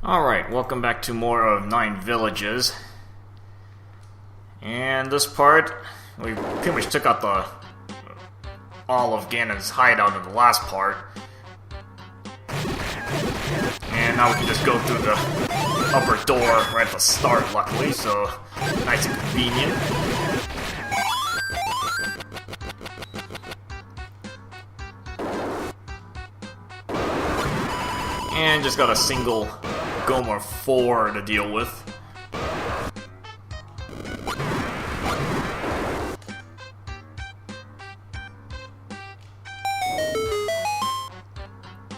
Alright, welcome back to more of 9 Villages. And this part, we pretty much took out all of Ganon's hideout in the last part. And now we can just go through the upper door right at the start, luckily, so nice and convenient. And just got a single Gomer 4 to deal with.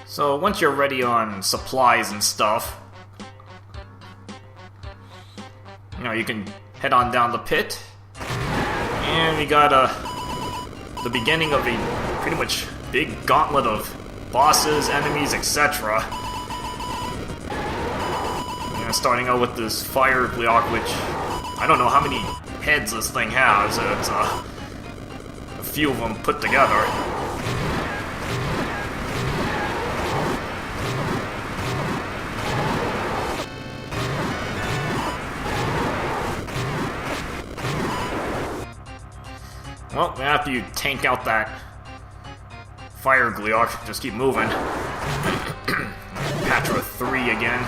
So once you're ready on supplies and stuff, you can head on down the pit. And we got the beginning of a pretty much big gauntlet of bosses, enemies, etc. Starting out with this fire block, which I don't know how many heads this thing has. It's a few of them put together. Well, after you tank out that fire Gleok, just keep moving. Patra 3 again.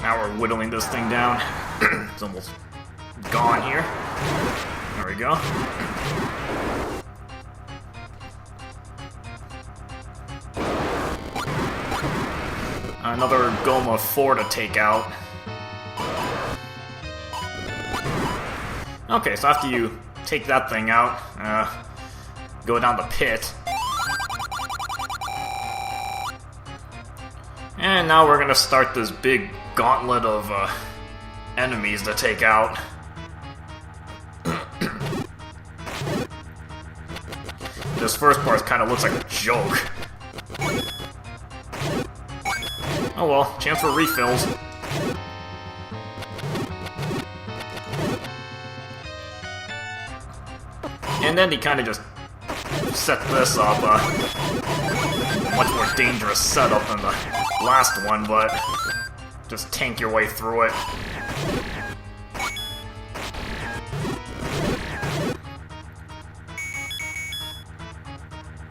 Now we're whittling this thing down. It's almost gone here. There we go. Another Goma 4 to take out. Okay, so after you take that thing out, go down the pit. And now we're gonna start this big gauntlet of enemies to take out. This first part kind of looks like a joke. Oh well, chance for refills. And then he kind of just set this up, much more dangerous setup than the last one, but just tank your way through it.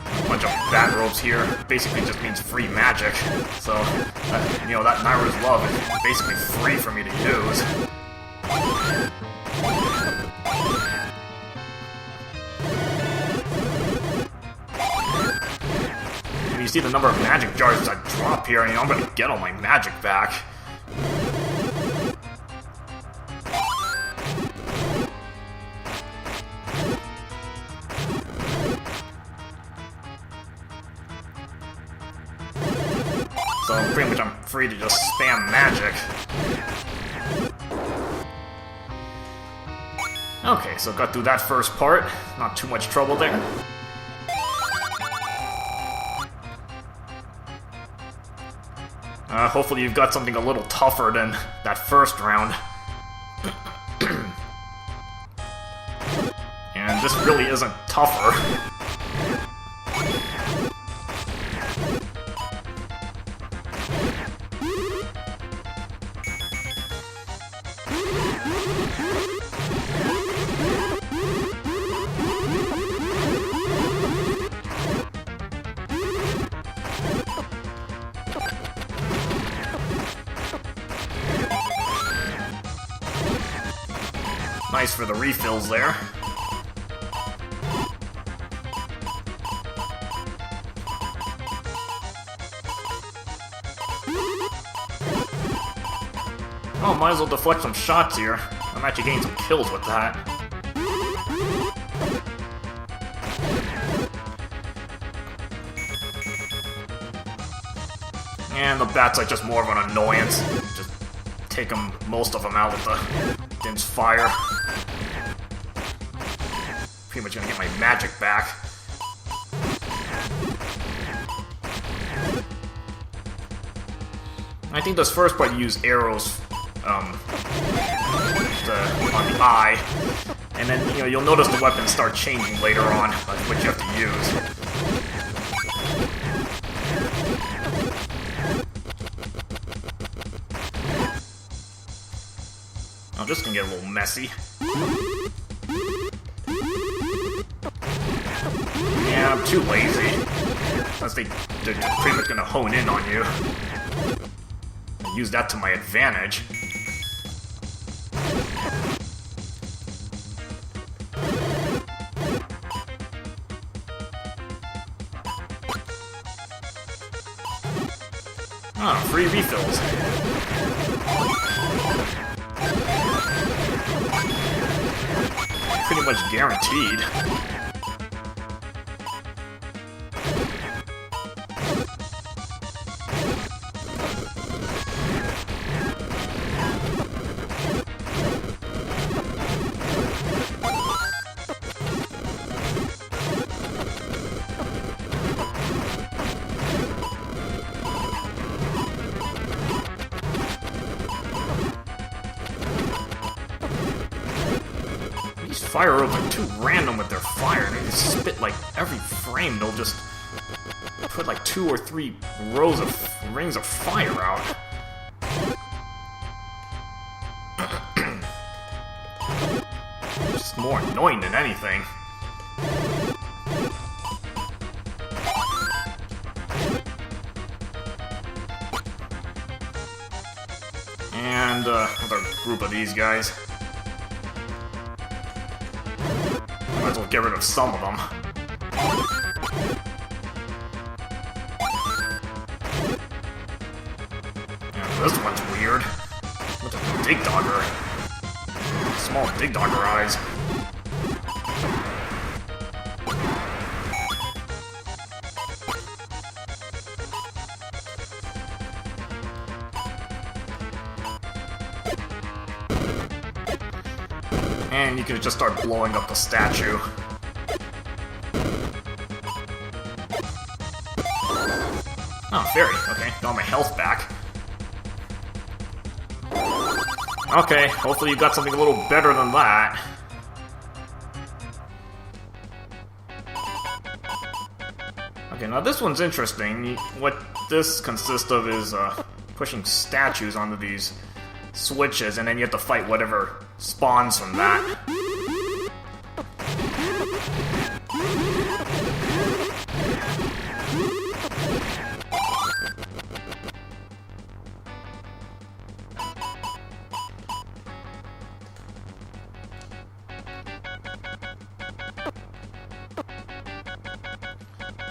A bunch of bat ropes here basically just means free magic, so that Naira's Love is basically free for me to use. And you see the number of magic jars I drop here, and I'm gonna get all my magic back. So pretty much I'm free to just spam magic. Okay, so got through that first part. Not too much trouble there. Hopefully you've got something a little tougher than that first round. And this really isn't tougher. Nice for the refills there. Oh, might as well deflect some shots here. I'm actually getting some kills with that. And the bats are just more of an annoyance. Just take them, most of them out with the Dim's fire. Pretty much gonna get my magic back. I think this first part you use arrows on the eye, and then you'll notice the weapons start changing later on, like what you have to use. Oh, this can get a little messy. Yeah, I'm too lazy. Unless they're pretty much gonna hone in on you. I use that to my advantage. Oh, free refills. Pretty much guaranteed. Fire orbs are too random with their fire. They just spit like every frame. They'll just put like 2 or 3 rows of rings of fire out. Just more annoying than anything. And another group of these guys. Might as well get rid of some of them. Yeah, this one's weird. With a dig dogger. Small dig dogger eyes. And you can just start blowing up the statue. Oh, fairy. Okay, got my health back. Okay, hopefully you got something a little better than that. Okay, now this one's interesting. What this consists of is pushing statues onto these switches, and then you have to fight whatever spawns from that.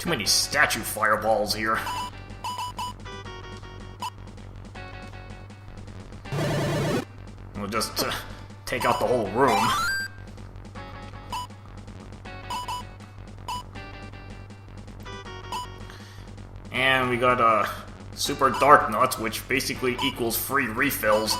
Too many statue fireballs here. We'll just take out the whole room. And we got Super Dark Nuts, which basically equals free refills.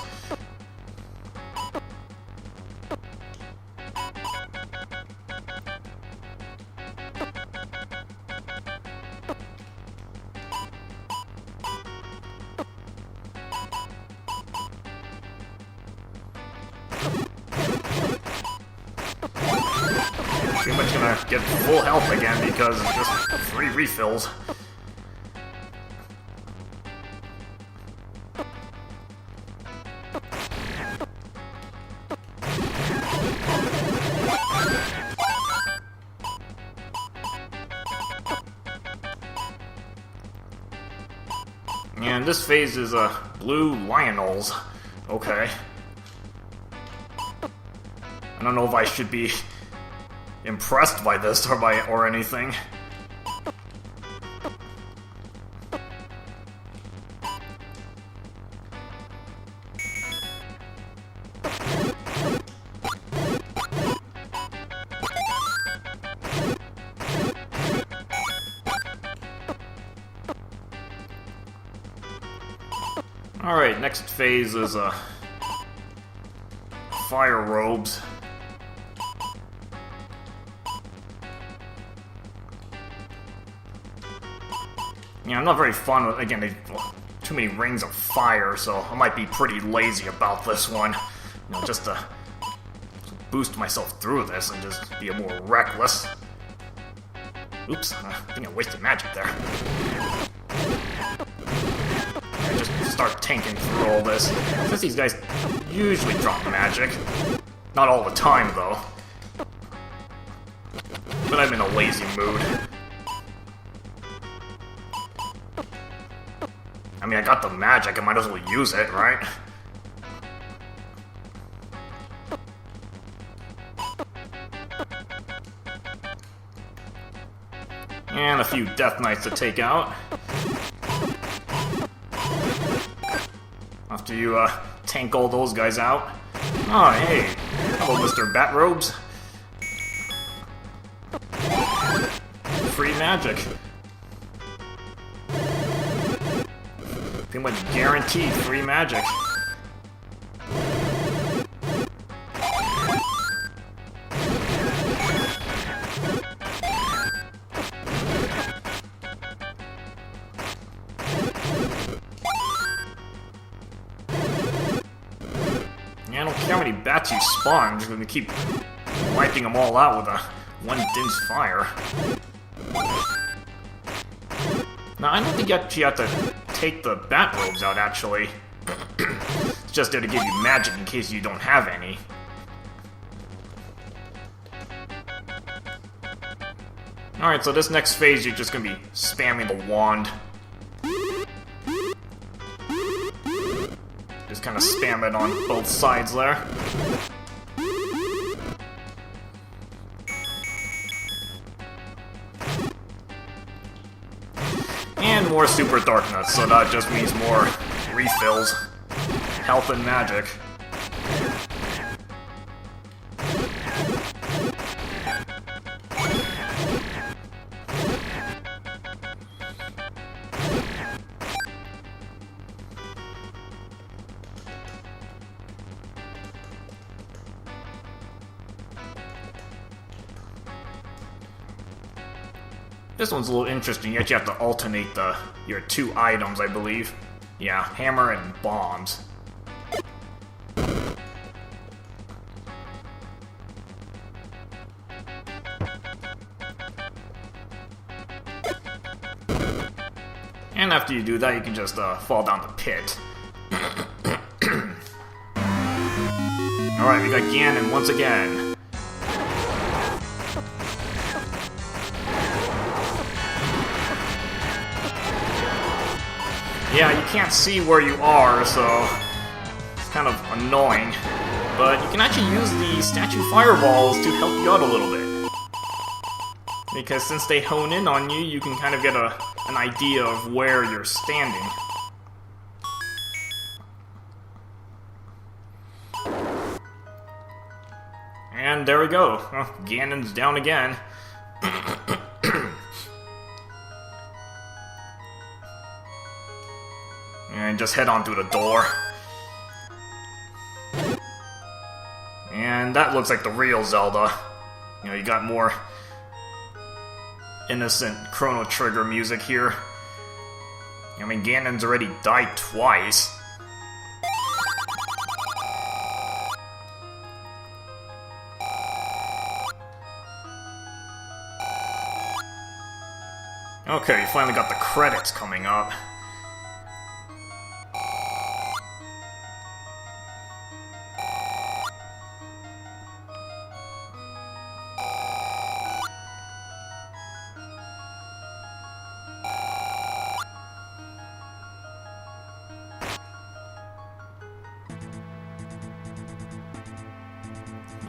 Pretty much gonna get full health again because it's just free refills. And this phase is blue Lionels. Okay. I don't know if I should be impressed by this or anything. Alright, next phase is fire robes. Yeah, I'm not very fond with, again, too many rings of fire, so I might be pretty lazy about this one. You know, just to boost myself through this and just be a more reckless. Oops, I think I wasted magic there. I just start tanking through all this. Since these guys usually drop magic. Not all the time, though. But I'm in a lazy mood. I mean, I got the magic, I might as well use it, right? And a few Death Knights to take out. After you, tank all those guys out. Oh, hey. Hello, Mr. Batrobes. Free magic. Pretty much guaranteed free magic. Yeah, I don't care how many bats you spawn, I'm just gonna keep wiping them all out with a one din's fire. Now, I don't think you actually have to take the bat robes out, actually. It's just there to give you magic in case you don't have any. Alright, so this next phase, you're just gonna be spamming the wand. Just kind of spam it on both sides there. And more Super Darkness, so that just means more refills, health and magic. This one's a little interesting, you actually have to alternate your two items, I believe. Yeah, hammer and bombs. And after you do that, you can just fall down the pit. Alright, we got Ganon once again. Yeah, you can't see where you are, so it's kind of annoying. But you can actually use the statue fireballs to help you out a little bit. Because since they hone in on you, you can kind of get an idea of where you're standing. And there we go. Well, Ganon's down again. And just head on through the door. And that looks like the real Zelda. You know, you got more innocent Chrono Trigger music here. I mean, Ganon's already died twice. Okay, you finally got the credits coming up.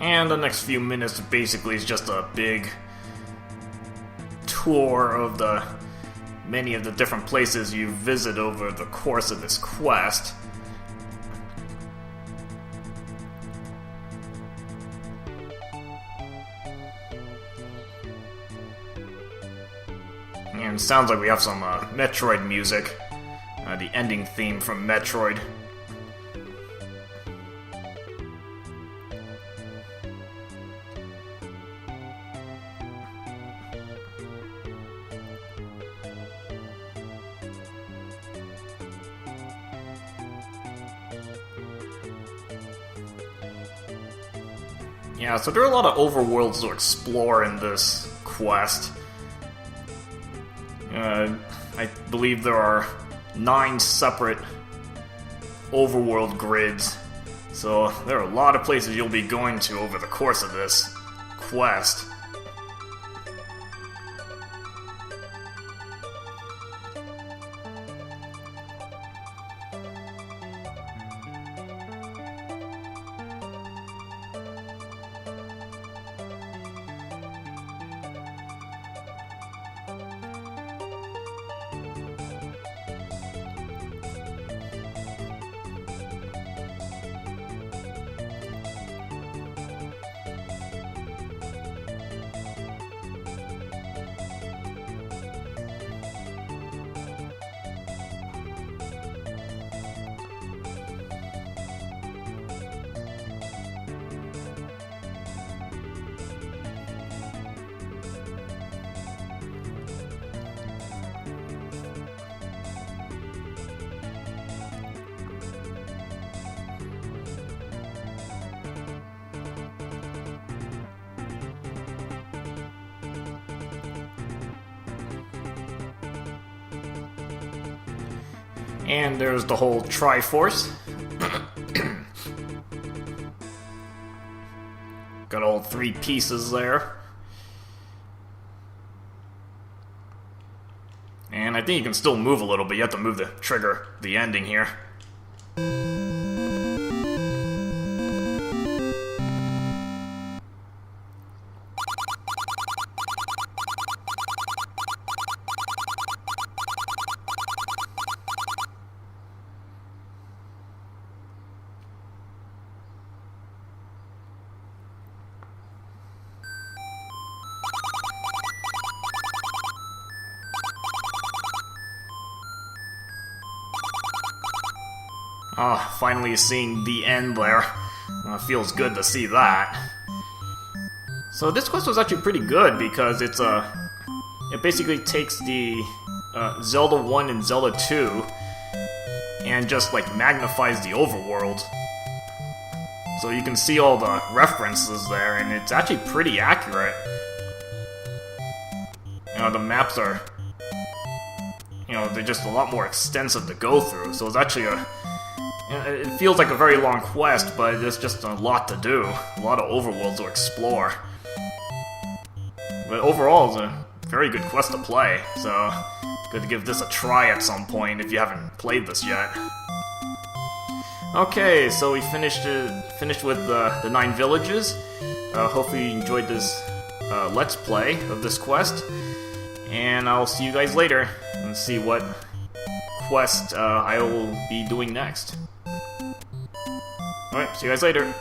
And the next few minutes basically is just a big tour of the many of the different places you visit over the course of this quest. And it sounds like we have some Metroid music. the ending theme from Metroid. Yeah, so there are a lot of overworlds to explore in this quest. I believe there are 9 separate overworld grids, so there are a lot of places you'll be going to over the course of this quest. And there's the whole Triforce. Got all 3 pieces there. And I think you can still move a little, but you have to move the trigger, the ending here. Ah, finally seeing the end there. Feels good to see that. So this quest was actually pretty good because it basically takes the Zelda 1 and Zelda 2 and just like magnifies the overworld. So you can see all the references there, and it's actually pretty accurate. You know, the maps are, they're just a lot more extensive to go through, so it's actually it feels like a very long quest, but there's just a lot to do, a lot of overworlds to explore. But overall, it's a very good quest to play, so good to give this a try at some point if you haven't played this yet. Okay, so we finished with the 9 villages. Hopefully you enjoyed this Let's Play of this quest, and I'll see you guys later and see what quest I will be doing next. Alright, see you guys later.